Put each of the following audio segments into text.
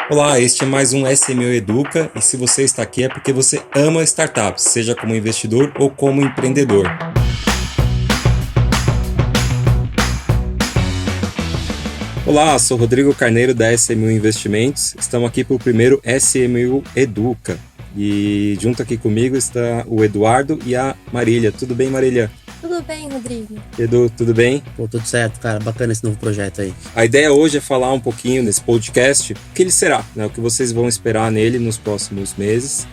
Olá, este é mais um SMU Educa e se você está aqui é porque você ama startups, seja como investidor ou como empreendedor. Olá, sou Rodrigo Carneiro da SMU Investimentos, estamos aqui para o primeiro SMU Educa e junto aqui comigo está o Eduardo e a Marília. Tudo bem, Marília? Tudo bem, Rodrigo. Edu, tudo bem? Pô, tudo certo, cara. Bacana esse novo projeto aí. A ideia hoje é falar um pouquinho nesse podcast o que ele será, né? O que vocês vão esperar nele nos próximos meses.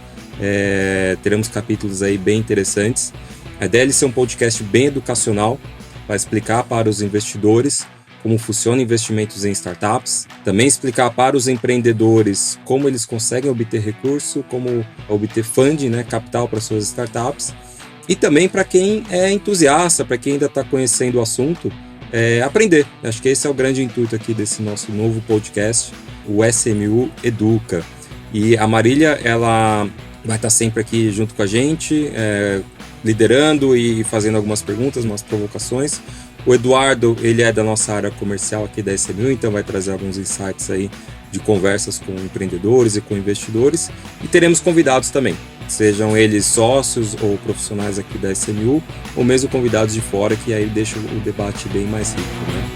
Teremos capítulos aí bem interessantes. A ideia é ele ser um podcast bem educacional, para explicar para os investidores como funciona investimentos em startups, também explicar para os empreendedores como eles conseguem obter recurso, como obter funding, né, capital para suas startups. E também para quem é entusiasta, para quem ainda está conhecendo o assunto, aprender. Acho que esse é o grande intuito aqui desse nosso novo podcast, o SMU Educa. E a Marília, ela vai estar sempre aqui junto com a gente, liderando e fazendo algumas perguntas, umas provocações. O Eduardo, ele é da nossa área comercial aqui da SMU, então vai trazer alguns insights aí de conversas com empreendedores e com investidores. E teremos convidados também, sejam eles sócios ou profissionais aqui da SMU, ou mesmo convidados de fora, que aí deixa o debate bem mais rico, né?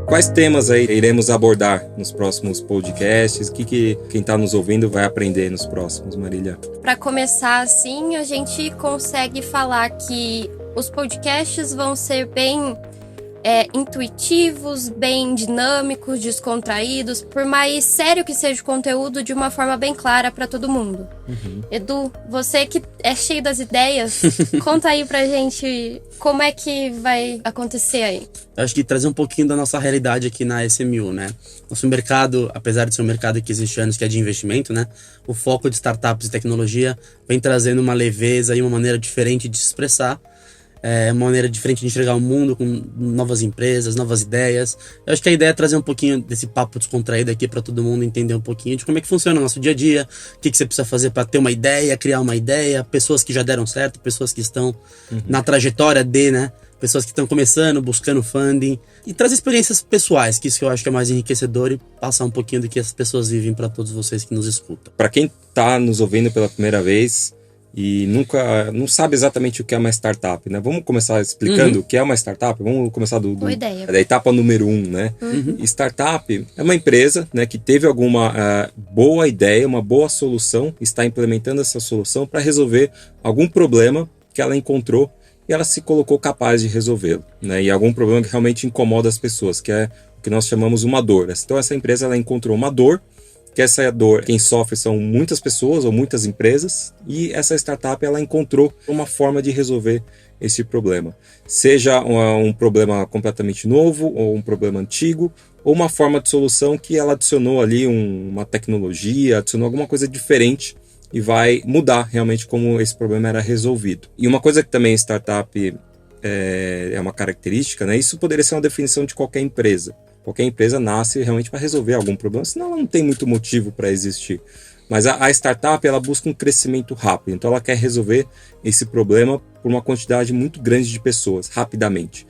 Quais temas aí iremos abordar nos próximos podcasts? O que quem está nos ouvindo vai aprender nos próximos, Marília? Para começar assim, a gente consegue falar que os podcasts vão ser bem intuitivos, bem dinâmicos, descontraídos, por mais sério que seja o conteúdo, de uma forma bem clara para todo mundo. Uhum. Edu, você que é cheio das ideias, conta aí pra gente como é que vai acontecer aí. Eu acho que trazer um pouquinho da nossa realidade aqui na SMU, né? Nosso mercado, apesar de ser um mercado que existe há anos, que é de investimento, né? O foco de startups e tecnologia vem trazendo uma leveza e uma maneira diferente de se expressar. Uma maneira diferente de enxergar o mundo, com novas empresas, novas ideias. Eu acho que a ideia é trazer um pouquinho desse papo descontraído aqui para todo mundo entender um pouquinho de como é que funciona o nosso dia a dia, o que você precisa fazer para ter uma ideia, criar uma ideia, pessoas que já deram certo, pessoas que estão na trajetória né? Pessoas que estão começando, buscando funding, e trazer experiências pessoais, que isso que eu acho que é mais enriquecedor, e passar um pouquinho do que as pessoas vivem para todos vocês que nos escutam. Para quem está nos ouvindo pela primeira vez e não sabe exatamente o que é uma startup, né? Vamos começar explicando o que é uma startup. Vamos começar da etapa número 1, né? Startup é uma empresa, né, que teve alguma boa ideia, uma boa solução, está implementando essa solução para resolver algum problema que ela encontrou e ela se colocou capaz de resolvê-lo, né? E algum problema que realmente incomoda as pessoas, que é o que nós chamamos uma dor. Então essa empresa, ela encontrou uma dor, que essa dor, quem sofre são muitas pessoas ou muitas empresas, e essa startup, ela encontrou uma forma de resolver esse problema. Seja um problema completamente novo, ou um problema antigo, ou uma forma de solução que ela adicionou ali uma tecnologia, adicionou alguma coisa diferente e vai mudar realmente como esse problema era resolvido. E uma coisa que também startup é uma característica, né? Isso poderia ser uma definição de qualquer empresa. Qualquer empresa nasce realmente para resolver algum problema, senão ela não tem muito motivo para existir. Mas a startup, ela busca um crescimento rápido, então ela quer resolver esse problema por uma quantidade muito grande de pessoas, rapidamente.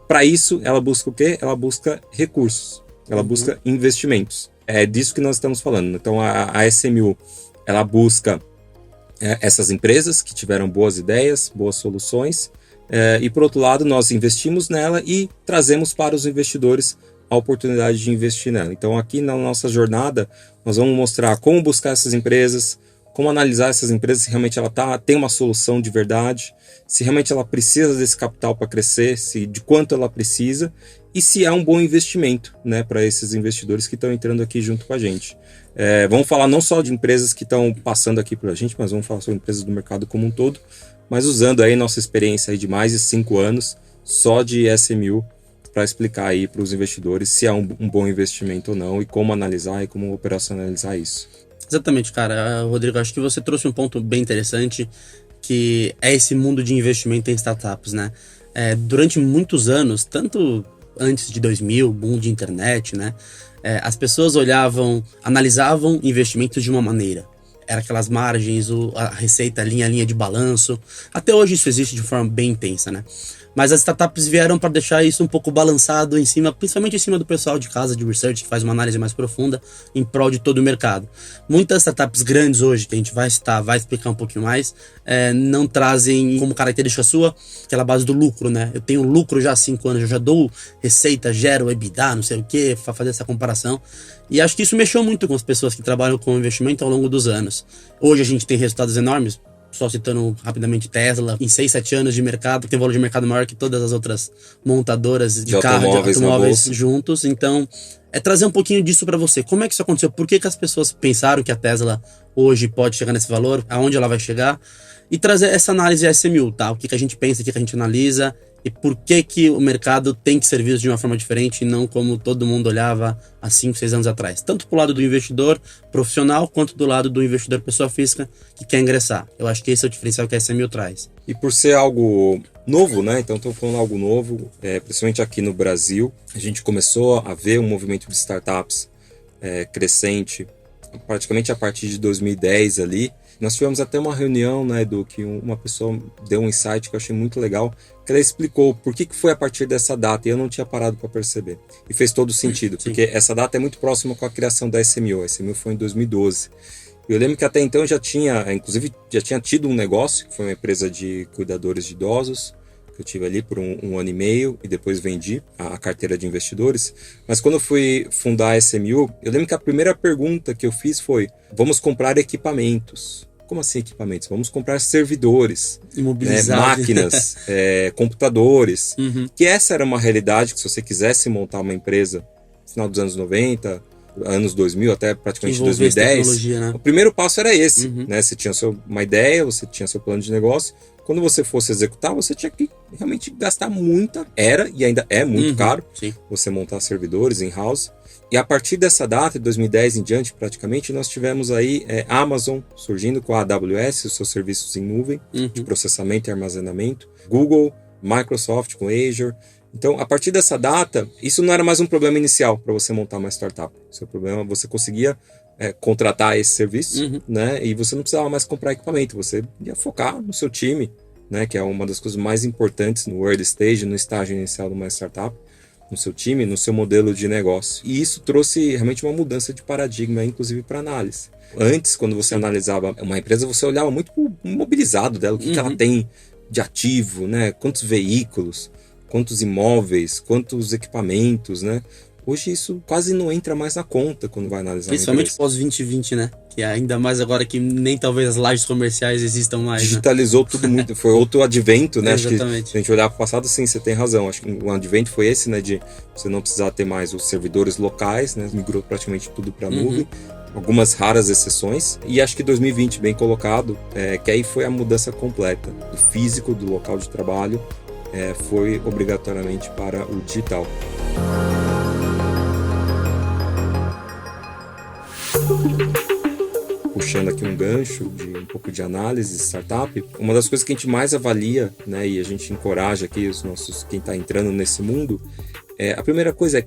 Para isso, ela busca o quê? Ela busca recursos, ela busca investimentos. É disso que nós estamos falando. Então a SMU, ela busca essas empresas que tiveram boas ideias, boas soluções, e por outro lado, nós investimos nela e trazemos para os investidores a oportunidade de investir nela. Então aqui na nossa jornada nós vamos mostrar como buscar essas empresas, como analisar essas empresas, se realmente ela tem uma solução de verdade, se realmente ela precisa desse capital para crescer, de quanto ela precisa e se é um bom investimento, né, para esses investidores que estão entrando aqui junto com a gente. Vamos falar não só de empresas que estão passando aqui para a gente, mas vamos falar sobre empresas do mercado como um todo, mas usando aí nossa experiência aí de mais de 5 anos só de SMU, para explicar aí para os investidores se é um bom investimento ou não e como analisar e como operacionalizar isso. Exatamente, cara. Rodrigo, acho que você trouxe um ponto bem interessante, que é esse mundo de investimento em startups, né? Durante muitos anos, tanto antes de 2000, boom de internet, né? As pessoas analisavam investimentos de uma maneira. Era aquelas margens, a receita linha a linha de balanço. Até hoje isso existe de forma bem intensa, né? Mas as startups vieram para deixar isso um pouco balançado em cima, principalmente em cima do pessoal de casa de research, que faz uma análise mais profunda em prol de todo o mercado. Muitas startups grandes hoje, que a gente vai citar, vai explicar um pouquinho mais, não trazem como característica sua aquela base do lucro, né? Eu tenho lucro já há 5 anos, eu já dou receita, gero EBITDA, não sei o que, para fazer essa comparação. E acho que isso mexeu muito com as pessoas que trabalham com investimento ao longo dos anos. Hoje a gente tem resultados enormes, só citando rapidamente Tesla, em 6, 7 anos de mercado, tem valor de mercado maior que todas as outras montadoras de carro, de automóveis juntos. Então, é trazer um pouquinho disso para você. Como é que isso aconteceu? Por que as pessoas pensaram que a Tesla hoje pode chegar nesse valor? Aonde ela vai chegar? E trazer essa análise SMU, tá? O que a gente pensa, o que a gente analisa e por que o mercado tem que ser visto de uma forma diferente e não como todo mundo olhava há 5, 6 anos atrás. Tanto pro lado do investidor profissional, quanto do lado do investidor pessoa física que quer ingressar. Eu acho que esse é o diferencial que a SMU traz. E por ser algo novo, né? Então estou falando algo novo, principalmente aqui no Brasil. A gente começou a ver um movimento de startups crescente praticamente a partir de 2010 ali. Nós tivemos até uma reunião, né, Edu, que uma pessoa deu um insight que eu achei muito legal, que ela explicou por que foi a partir dessa data, e eu não tinha parado para perceber. E fez todo sentido, porque essa data é muito próxima com a criação da SMU. A SMU foi em 2012. Eu lembro que até então eu já tinha tido um negócio, que foi uma empresa de cuidadores de idosos, que eu tive ali por um ano e meio, e depois vendi a carteira de investidores. Mas quando eu fui fundar a SMU, eu lembro que a primeira pergunta que eu fiz foi: vamos comprar equipamentos. Como assim equipamentos? Vamos comprar servidores, máquinas, computadores. Que essa era uma realidade que, se você quisesse montar uma empresa no final dos anos 90, anos 2000, até praticamente 2010, né? O primeiro passo era esse, né? Você tinha uma ideia, você tinha seu plano de negócio. Quando você fosse executar, você tinha que realmente gastar e ainda é muito caro, você montar servidores in-house. E a partir dessa data, de 2010 em diante, praticamente, nós tivemos aí Amazon surgindo com a AWS, os seus serviços em nuvem, de processamento e armazenamento, Google, Microsoft com Azure. Então, a partir dessa data, isso não era mais um problema inicial para você montar uma startup. Seu problema, você conseguia contratar esse serviço, né? E você não precisava mais comprar equipamento, você ia focar no seu time, né? Que é uma das coisas mais importantes no early stage, no estágio inicial de uma startup, no seu time, no seu modelo de negócio. E isso trouxe realmente uma mudança de paradigma, inclusive para análise. Antes, quando você analisava uma empresa, você olhava muito para o imobilizado dela, o que ela tem de ativo, né? Quantos veículos, quantos imóveis, quantos equipamentos, né? Hoje isso quase não entra mais na conta quando vai analisar. Principalmente pós-2020, né? Que ainda mais agora que nem talvez as lajes comerciais existam mais. Digitalizou tudo muito, foi outro advento, né? Exatamente. Acho que se a gente olhar para o passado, sim, você tem razão. Acho que o advento foi esse, né? De você não precisar ter mais os servidores locais, né? Migrou praticamente tudo para a nuvem. Algumas raras exceções. E acho que 2020, bem colocado, que aí foi a mudança completa. Do físico, do local de trabalho, foi obrigatoriamente para o digital. Puxando aqui um gancho de um pouco de análise de startup, uma das coisas que a gente mais avalia, né, e a gente encoraja aqui quem está entrando nesse mundo, a primeira coisa é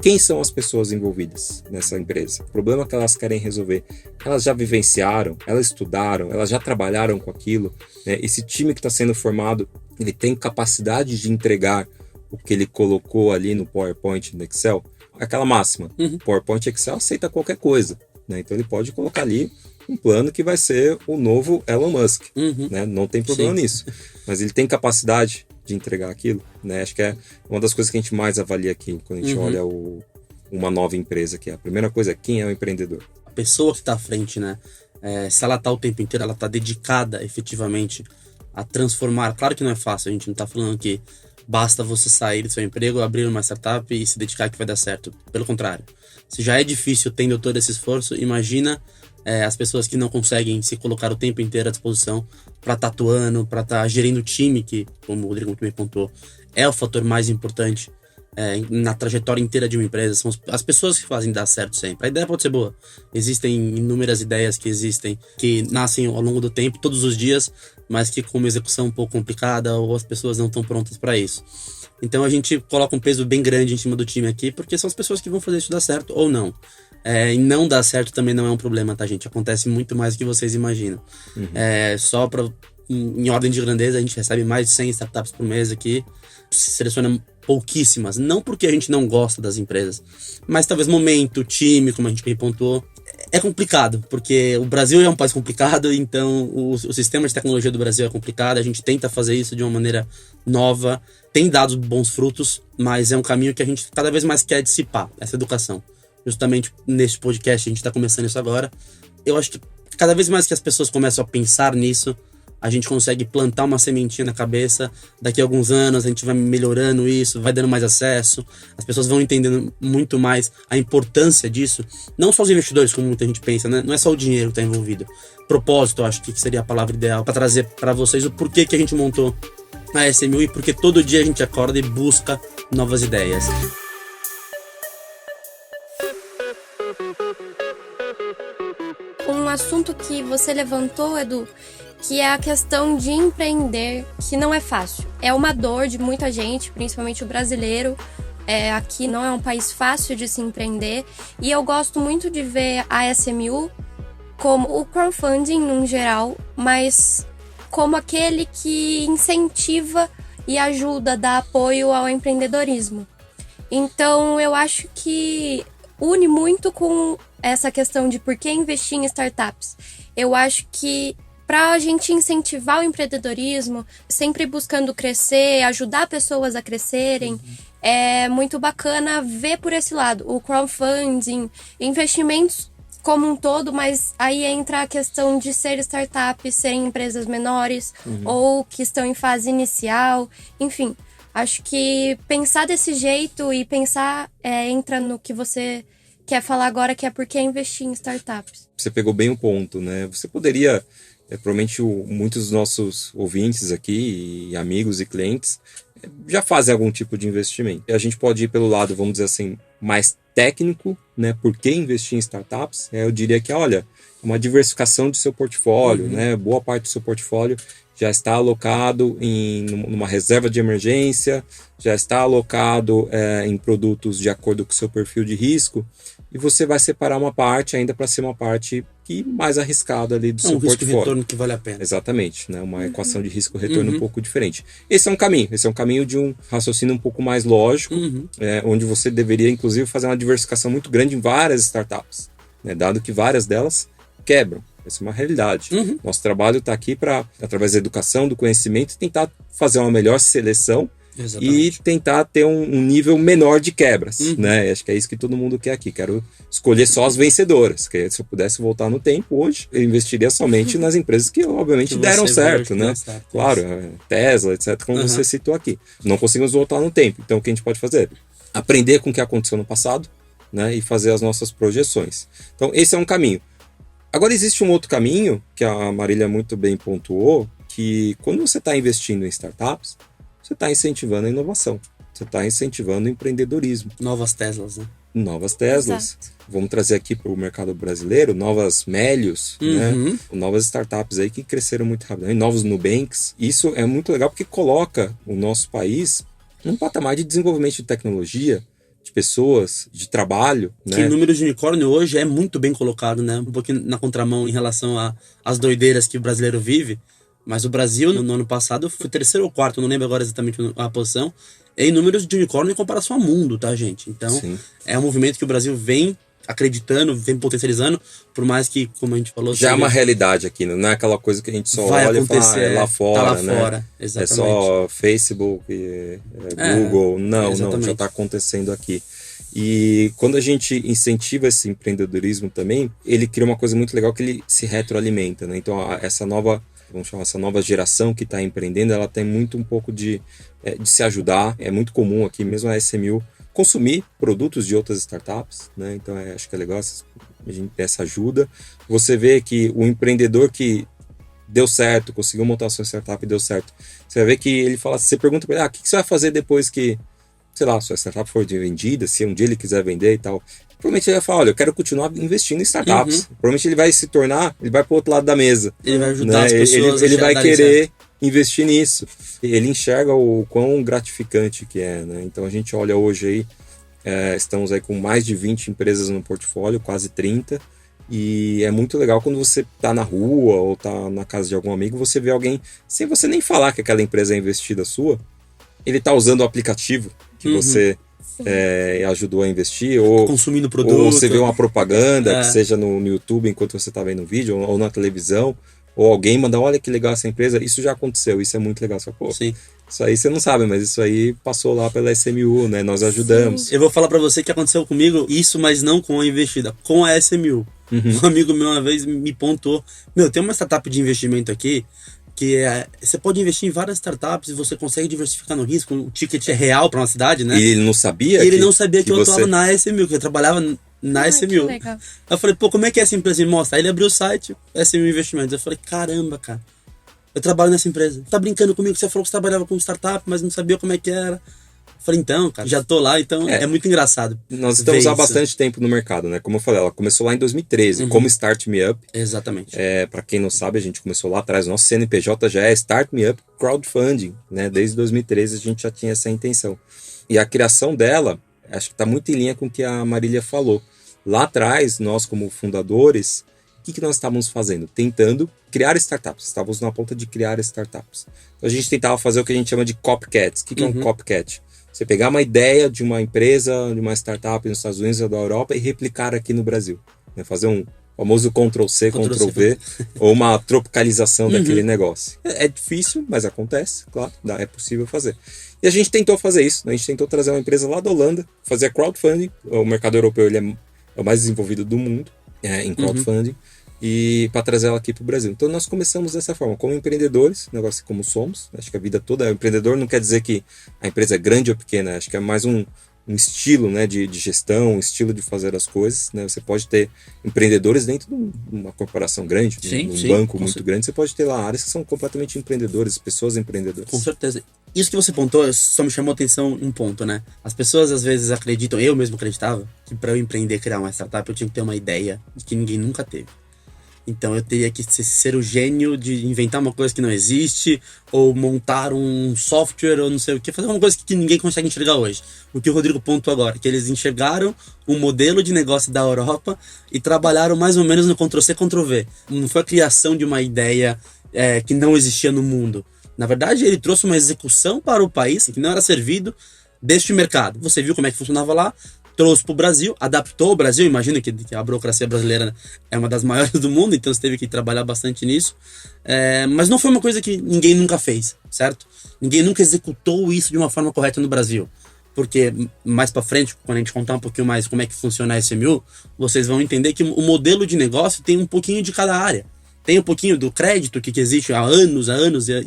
quem são as pessoas envolvidas nessa empresa, o problema que elas querem resolver. Elas já vivenciaram, elas estudaram, elas já trabalharam com aquilo, né? Esse time que está sendo formado, ele tem capacidade de entregar o que ele colocou ali no PowerPoint, no Excel. Aquela máxima, PowerPoint e Excel aceita qualquer coisa, né? Então ele pode colocar ali um plano que vai ser o novo Elon Musk, né? Não tem problema nisso, mas ele tem capacidade de entregar aquilo, né? Acho que é uma das coisas que a gente mais avalia aqui quando a gente olha uma nova empresa, que a primeira coisa é quem é o empreendedor. A pessoa que está à frente, né? Se ela está o tempo inteiro, ela está dedicada efetivamente a transformar. Claro que não é fácil, a gente não está falando que basta você sair do seu emprego, abrir uma startup e se dedicar que vai dar certo. Pelo contrário, se já é difícil tendo todo esse esforço, imagina as pessoas que não conseguem se colocar o tempo inteiro à disposição para estar atuando, para estar gerindo o time, que, como o Rodrigo muito bem pontuou, é o fator mais importante na trajetória inteira de uma empresa. São as pessoas que fazem dar certo sempre. A ideia pode ser boa. Existem inúmeras ideias que nascem ao longo do tempo, todos os dias, mas que com uma execução um pouco complicada ou as pessoas não estão prontas para isso. Então a gente coloca um peso bem grande em cima do time aqui, porque são as pessoas que vão fazer isso dar certo ou não. E não dar certo também não é um problema, tá, gente? Acontece muito mais do que vocês imaginam. Só para em ordem de grandeza, a gente recebe mais de 100 startups por mês aqui, seleciona pouquíssimas, não porque a gente não gosta das empresas, mas talvez momento, time, como a gente pontuou. É complicado, porque o Brasil é um país complicado, então o sistema de tecnologia do Brasil é complicado, a gente tenta fazer isso de uma maneira nova, tem dado bons frutos, mas é um caminho que a gente cada vez mais quer dissipar, essa educação. Justamente neste podcast, a gente está começando isso agora. Eu acho que cada vez mais que as pessoas começam a pensar nisso, a gente consegue plantar uma sementinha na cabeça. Daqui a alguns anos a gente vai melhorando isso, vai dando mais acesso, as pessoas vão entendendo muito mais a importância disso. Não só os investidores, como muita gente pensa, né? Não é só o dinheiro que está envolvido. Propósito, eu acho que seria a palavra ideal para trazer para vocês o porquê que a gente montou a SMU e porque todo dia a gente acorda e busca novas ideias. Um assunto que você levantou, Edu, que é a questão de empreender, que não é fácil. É uma dor de muita gente, principalmente o brasileiro. Aqui não é um país fácil de se empreender. E eu gosto muito de ver a SMU como o crowdfunding no geral, mas como aquele que incentiva e ajuda, dá apoio ao empreendedorismo. Então eu acho que une muito com essa questão de por que investir em startups. Eu acho que para a gente incentivar o empreendedorismo, sempre buscando crescer, ajudar pessoas a crescerem, é muito bacana ver por esse lado. O crowdfunding, investimentos como um todo, mas aí entra a questão de ser startup, serem empresas menores ou que estão em fase inicial, enfim. Acho que pensar desse jeito e pensar entra no que você quer falar agora, que é por que investir em startups. Você pegou bem o ponto, né? Você poderia, provavelmente muitos dos nossos ouvintes aqui, e amigos e clientes, já fazem algum tipo de investimento. A gente pode ir pelo lado, vamos dizer assim, mais técnico, né? Por que investir em startups? Eu diria que, olha, uma diversificação do seu portfólio, né? Boa parte do seu portfólio já está alocado numa reserva de emergência, já está alocado em produtos de acordo com o seu perfil de risco, e você vai separar uma parte ainda para ser uma parte mais arriscada ali do seu portfólio. Um risco-retorno que vale a pena. Exatamente, né? Uma equação de risco-retorno um pouco diferente. Esse é um caminho de um raciocínio um pouco mais lógico, onde você deveria, inclusive, fazer uma diversificação muito grande em várias startups, né? Dado que várias delas quebram. Essa é uma realidade. Nosso trabalho está aqui para, através da educação, do conhecimento, tentar fazer uma melhor seleção. Exatamente. E tentar ter um nível menor de quebras, né? Acho que é isso que todo mundo quer aqui. Quero escolher só as vencedoras. Que se eu pudesse voltar no tempo hoje, eu investiria somente nas empresas que obviamente deram certo, né? Claro, Tesla, etc., como você citou aqui. Não conseguimos voltar no tempo. Então o que a gente pode fazer? Aprender com o que aconteceu no passado, né? E fazer as nossas projeções. Então esse é um caminho. Agora existe um outro caminho, que a Marília muito bem pontuou, que quando você está investindo em startups, você está incentivando a inovação, você está incentivando o empreendedorismo. Novas Teslas, né? Novas Teslas. Exato. Vamos trazer aqui para o mercado brasileiro novas Melios, né? Novas startups aí que cresceram muito rápido, novos Nubanks. Isso é muito legal porque coloca o nosso país num patamar de desenvolvimento de tecnologia, de pessoas, de trabalho. Que o número de unicórnio hoje é muito bem colocado, né? Um pouquinho na contramão em relação às doideiras que o brasileiro vive. Mas o Brasil, no ano passado, foi terceiro ou quarto, não lembro agora exatamente a posição, em números de unicórnio em comparação ao mundo, tá, gente? Então, é um movimento que o Brasil vem acreditando, vem potencializando, por mais que, como a gente falou... Já é uma realidade aqui, não é aquela coisa que a gente só olha e fala, é lá fora, tá lá né? Fora, exatamente. É só Facebook, Google, não, já está acontecendo aqui. E quando a gente incentiva esse empreendedorismo também, ele cria uma coisa muito legal que ele se retroalimenta, né? Então, essa nova geração que está empreendendo, ela tem muito um pouco de se ajudar. É muito comum aqui, mesmo a SMU, consumir produtos de outras startups, né? Então acho que é legal a gente ter essa ajuda. Você vê que o empreendedor que deu certo, conseguiu montar a sua startup e deu certo, você vai ver que ele fala, você pergunta para ele, o que você vai fazer depois que, sei lá, sua startup for vendida, se um dia ele quiser vender e tal. Provavelmente ele vai falar, olha, eu quero continuar investindo em startups. Provavelmente ele vai se tornar, ele vai para o outro lado da mesa. Ele vai ajudar as pessoas. Ele vai querer investir nisso. Ele enxerga o quão gratificante que é, né? Então a gente olha hoje aí, estamos aí com mais de 20 empresas no portfólio, quase 30. E é muito legal quando você tá na rua ou tá na casa de algum amigo, você vê alguém, sem você nem falar que aquela empresa é investida sua, ele tá usando o aplicativo que você ajudou a investir, ou consumindo produto. Ou você vê uma propaganda, que seja no YouTube enquanto você tá vendo o vídeo, ou na televisão, ou alguém manda, olha que legal essa empresa, isso já aconteceu, isso é muito legal. Só, pô, Sim. Isso aí você não sabe, mas isso aí passou lá pela SMU, né? Nós ajudamos. Sim. Eu vou falar pra você que aconteceu comigo isso, mas não com a investida, com a SMU. Um amigo meu uma vez me pontuou, tem uma startup de investimento aqui, que você pode investir em várias startups e você consegue diversificar no risco, o ticket é real pra uma cidade, né? E ele não sabia? Ele não sabia que eu atuava na SMU, que eu trabalhava na SMU. Eu falei, pô, como é que é essa empresa? Me mostra. Aí ele abriu o site, SMU Investimentos. Eu falei, caramba, cara, eu trabalho nessa empresa. Tá brincando comigo? Você falou que você trabalhava com startup, mas não sabia como é que era. Eu falei, então, cara, já tô lá, então é muito engraçado. Nós estamos há bastante tempo no mercado, né? Como eu falei, ela começou lá em 2013, como Start Me Up. Exatamente. Para quem não sabe, a gente começou lá atrás, o nosso CNPJ já é Start Me Up Crowdfunding, né? Desde 2013 a gente já tinha essa intenção. E a criação dela, acho que está muito em linha com o que a Marília falou. Lá atrás, nós como fundadores, o que nós estávamos fazendo? Tentando criar startups. Estávamos na ponta de criar startups. Então a gente tentava fazer o que a gente chama de copycats. O que é um copycat? Você pegar uma ideia de uma empresa, de uma startup nos Estados Unidos ou da Europa e replicar aqui no Brasil. Né? Fazer um famoso Ctrl-C, Ctrl-V, ou uma tropicalização daquele negócio. É difícil, mas acontece, claro, é possível fazer. E a gente tentou fazer isso. Né? A gente tentou trazer uma empresa lá da Holanda, fazer crowdfunding. O mercado europeu ele é o mais desenvolvido do mundo em crowdfunding. E para trazer ela aqui para o Brasil. Então nós começamos dessa forma, como empreendedores, negócio como somos. Acho que a vida toda, empreendedor não quer dizer que a empresa é grande ou pequena, acho que é mais um estilo, né, de gestão, um estilo de fazer as coisas. Né? Você pode ter empreendedores dentro de uma corporação grande, um banco muito grande, você pode ter lá áreas que são completamente empreendedores, pessoas empreendedoras. Com certeza. Isso que você pontuou só me chamou a atenção um ponto, né? As pessoas às vezes acreditam, eu mesmo acreditava, que para eu empreender, criar uma startup, eu tinha que ter uma ideia que ninguém nunca teve. Então eu teria que ser o gênio de inventar uma coisa que não existe, ou montar um software, ou não sei o que, fazer uma coisa que ninguém consegue enxergar hoje. O que o Rodrigo pontuou agora, que eles enxergaram um modelo de negócio da Europa e trabalharam mais ou menos no Ctrl-C, Ctrl-V. Não foi a criação de uma ideia que não existia no mundo. Na verdade, ele trouxe uma execução para o país que não era servido deste mercado. Você viu como é que funcionava lá, trouxe para o Brasil, adaptou o Brasil. Imagina que a burocracia brasileira é uma das maiores do mundo, então você teve que trabalhar bastante nisso. Mas não foi uma coisa que ninguém nunca fez, certo? Ninguém nunca executou isso de uma forma correta no Brasil. Porque mais para frente, quando a gente contar um pouquinho mais como é que funciona a SMU, vocês vão entender que o modelo de negócio tem um pouquinho de cada área. Tem um pouquinho do crédito que existe há anos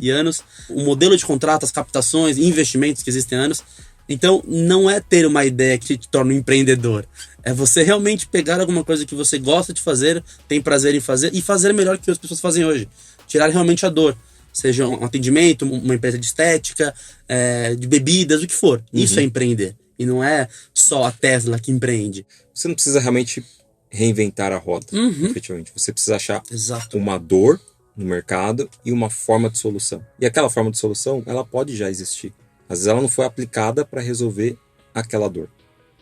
e anos, o modelo de contrato, as captações, investimentos que existem há anos. Então, não é ter uma ideia que te torna um empreendedor. É você realmente pegar alguma coisa que você gosta de fazer, tem prazer em fazer, e fazer melhor que as pessoas fazem hoje. Tirar realmente a dor. Seja um atendimento, uma empresa de estética, de bebidas, o que for. Isso é empreender. E não é só a Tesla que empreende. Você não precisa realmente reinventar a roda, efetivamente. Você precisa achar uma dor no mercado e uma forma de solução. E aquela forma de solução, ela pode já existir. Às vezes ela não foi aplicada para resolver aquela dor.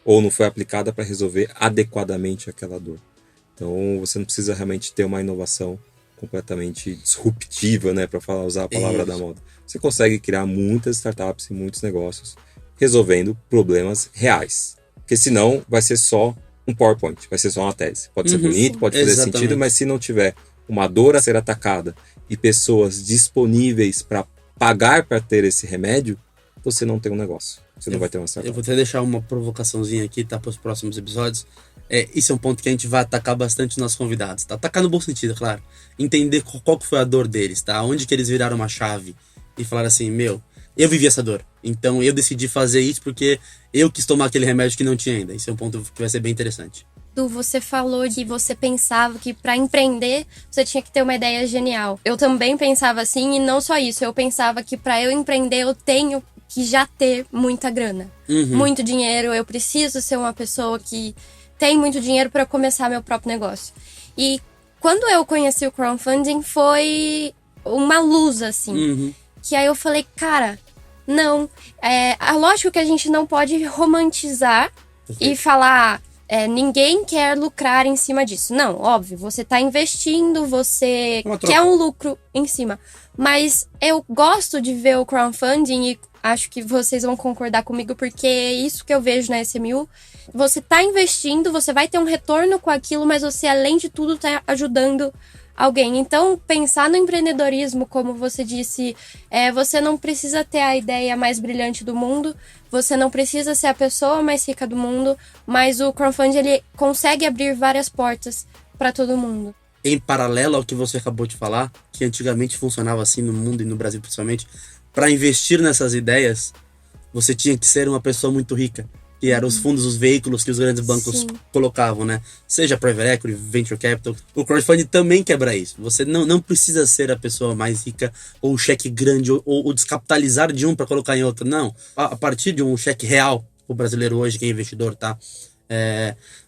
Ou não foi aplicada para resolver adequadamente aquela dor. Então você não precisa realmente ter uma inovação completamente disruptiva, né, para usar a palavra da moda. Você consegue criar muitas startups e muitos negócios resolvendo problemas reais. Porque senão vai ser só um PowerPoint, vai ser só uma tese. Pode ser bonito, pode fazer sentido, mas se não tiver uma dor a ser atacada e pessoas disponíveis para pagar para ter esse remédio, você não tem um negócio. Você não vai ter uma startup. Eu vou até deixar uma provocaçãozinha aqui, tá, para os próximos episódios. Isso é um ponto que a gente vai atacar bastante os nossos convidados, tá? Atacar no bom sentido, claro. Entender qual que foi a dor deles, tá? Onde que eles viraram uma chave e falaram assim, eu vivi essa dor. Então eu decidi fazer isso porque eu quis tomar aquele remédio que não tinha ainda. Esse é um ponto que vai ser bem interessante. Você falou que você pensava que para empreender você tinha que ter uma ideia genial. Eu também pensava assim, e não só isso. Eu pensava que para eu empreender eu tenho que já ter muita grana. Muito dinheiro. Eu preciso ser uma pessoa que tem muito dinheiro para começar meu próprio negócio. E quando eu conheci o crowdfunding foi uma luz, assim. Que aí eu falei, cara, não. Lógico que a gente não pode romantizar e falar... ninguém quer lucrar em cima disso. Não, óbvio, você tá investindo, você quer um lucro em cima. Mas eu gosto de ver o crowdfunding e acho que vocês vão concordar comigo, porque é isso que eu vejo na SMU. Você tá investindo, você vai ter um retorno com aquilo, mas você, além de tudo, tá ajudando alguém. Então, pensar no empreendedorismo, como você disse, você não precisa ter a ideia mais brilhante do mundo, você não precisa ser a pessoa mais rica do mundo, mas o crowdfunding, ele consegue abrir várias portas para todo mundo. Em paralelo ao que você acabou de falar, que antigamente funcionava assim no mundo e no Brasil principalmente, para investir nessas ideias, você tinha que ser uma pessoa muito rica. Que eram os fundos, os veículos que os grandes bancos colocavam, né? Seja private equity, venture capital. O crowdfunding também quebra isso. Você não precisa ser a pessoa mais rica, ou o cheque grande, ou descapitalizar de um para colocar em outro. Não. A partir de um cheque real, o brasileiro hoje, que é investidor, tá?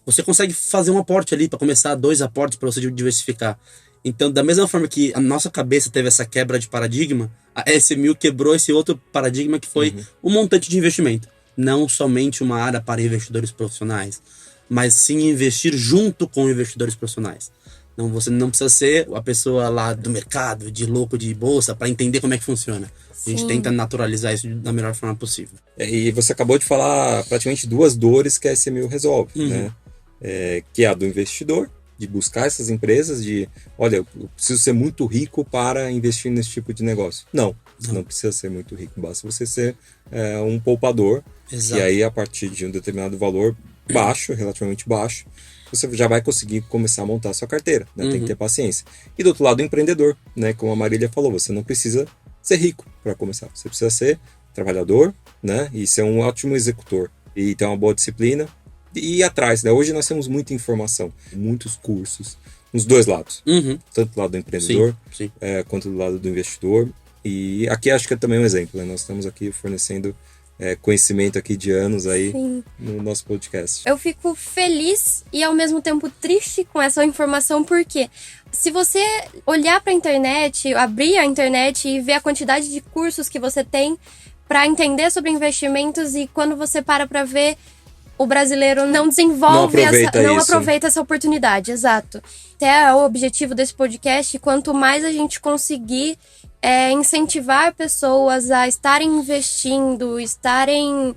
Você consegue fazer um aporte ali para começar, 2 aportes para você diversificar. Então, da mesma forma que a nossa cabeça teve essa quebra de paradigma, a SMU quebrou esse outro paradigma que foi o montante de investimento. Não somente uma área para investidores profissionais, mas sim investir junto com investidores profissionais. Não, você não precisa ser a pessoa lá do mercado, de louco de bolsa, para entender como é que funciona. A gente tenta naturalizar isso da melhor forma possível. E você acabou de falar praticamente 2 dores que a SMU resolve, né? Que é a do investidor, de buscar essas empresas, de, olha, eu preciso ser muito rico para investir nesse tipo de negócio. Não precisa ser muito rico, basta você ser um poupador. Exato. E aí, a partir de um determinado valor baixo, relativamente baixo, você já vai conseguir começar a montar a sua carteira, né? Tem que ter paciência. E do outro lado, o empreendedor, né? Como a Marília falou, você não precisa ser rico para começar, você precisa ser trabalhador, né? E ser um ótimo executor, e ter uma boa disciplina, e ir atrás, né? Hoje nós temos muita informação, muitos cursos, nos 2 lados, tanto do lado do empreendedor, quanto do lado do investidor. E aqui acho que é também um exemplo, né? Nós estamos aqui fornecendo conhecimento aqui de anos aí no nosso podcast. Eu fico feliz e ao mesmo tempo triste com essa informação, porque se você olhar para a internet, abrir a internet e ver a quantidade de cursos que você tem para entender sobre investimentos, e quando você para ver, o brasileiro não desenvolve, não aproveita essa oportunidade, exato. Até o objetivo desse podcast, quanto mais a gente conseguir incentivar pessoas a estarem investindo, estarem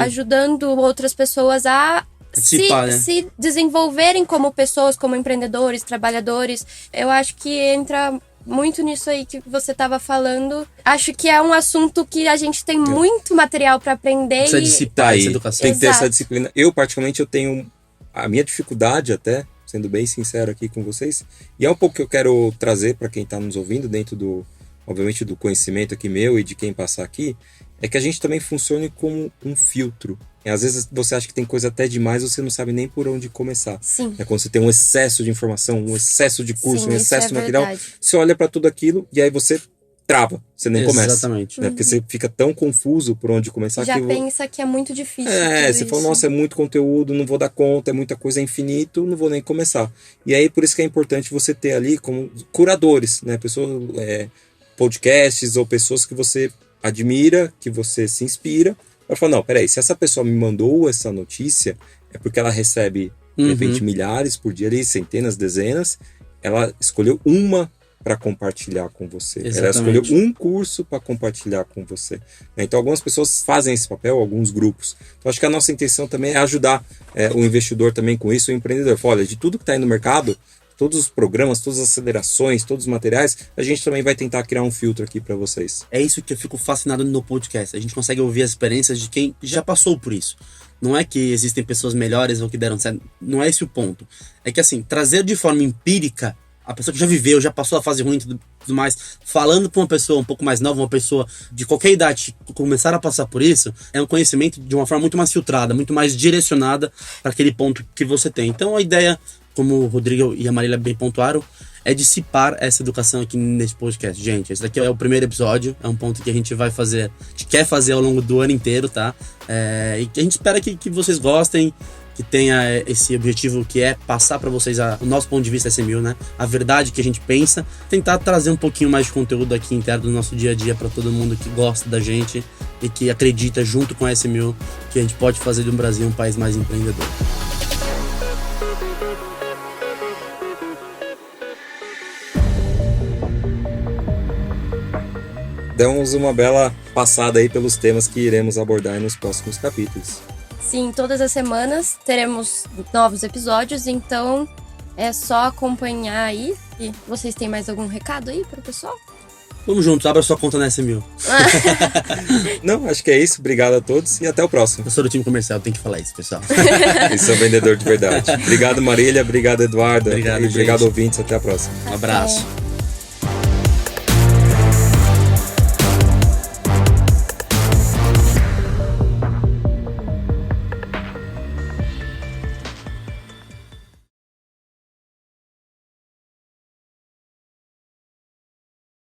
ajudando outras pessoas a se desenvolverem como pessoas, como empreendedores, trabalhadores. Eu acho que entra muito nisso aí que você estava falando. Acho que é um assunto que a gente tem muito material para aprender. Precisa dissipar essa educação. Tem que ter essa disciplina. Eu, particularmente, eu tenho a minha dificuldade até, sendo bem sincero aqui com vocês, e é um pouco que eu quero trazer para quem está nos ouvindo, dentro obviamente, do conhecimento aqui meu e de quem passar aqui, é que a gente também funcione como um filtro. Às vezes você acha que tem coisa até demais, você não sabe nem por onde começar. Sim. É quando você tem um excesso de informação, um excesso de curso, um excesso de material, você olha para tudo aquilo e aí você trava, você nem começa. Exatamente. Né? Porque você fica tão confuso por onde começar. Já pensa que é muito difícil. Você fala, nossa, é muito conteúdo, não vou dar conta, é muita coisa, é infinito, não vou nem começar. E aí, por isso que é importante você ter ali como curadores, né? Pessoas, podcasts ou pessoas que você admira, que você se inspira. Ela fala, não, peraí, se essa pessoa me mandou essa notícia, é porque ela recebe, de repente, milhares por dia, ali, centenas, dezenas. Ela escolheu uma para compartilhar com você. Exatamente. Ela escolheu um curso para compartilhar com você. Então, algumas pessoas fazem esse papel, alguns grupos. Então, acho que a nossa intenção também é ajudar o investidor também com isso, o empreendedor. Olha, de tudo que está aí no mercado, todos os programas, todas as acelerações, todos os materiais, a gente também vai tentar criar um filtro aqui para vocês. É isso que eu fico fascinado no podcast. A gente consegue ouvir as experiências de quem já passou por isso. Não é que existem pessoas melhores ou que deram certo. Não é esse o ponto. É que, assim, trazer de forma empírica a pessoa que já viveu, já passou a fase ruim e tudo mais, falando para uma pessoa um pouco mais nova, uma pessoa de qualquer idade começar a passar por isso, é um conhecimento de uma forma muito mais filtrada, muito mais direcionada para aquele ponto que você tem. Então a ideia, como o Rodrigo e a Marília bem pontuaram, é dissipar essa educação aqui nesse podcast. Gente, esse daqui é o primeiro episódio, é um ponto que a gente vai fazer, a gente quer fazer ao longo do ano inteiro, tá? E a gente espera que vocês gostem, que tenha esse objetivo que é passar para vocês o nosso ponto de vista SMU, né? A verdade que a gente pensa, tentar trazer um pouquinho mais de conteúdo aqui interno do nosso dia a dia para todo mundo que gosta da gente e que acredita junto com a SMU que a gente pode fazer do Brasil um país mais empreendedor. Demos uma bela passada aí pelos temas que iremos abordar nos próximos capítulos. Sim, todas as semanas teremos novos episódios, então é só acompanhar aí. E vocês têm mais algum recado aí para o pessoal? Vamos juntos, abra sua conta na SMU. Não, acho que é isso. Obrigado a todos e até o próximo. Eu sou do time comercial, tem que falar isso, pessoal. E sou vendedor de verdade. Obrigado, Marília. Obrigado, Eduardo. Obrigado, e obrigado, ouvintes. Até a próxima. Um abraço.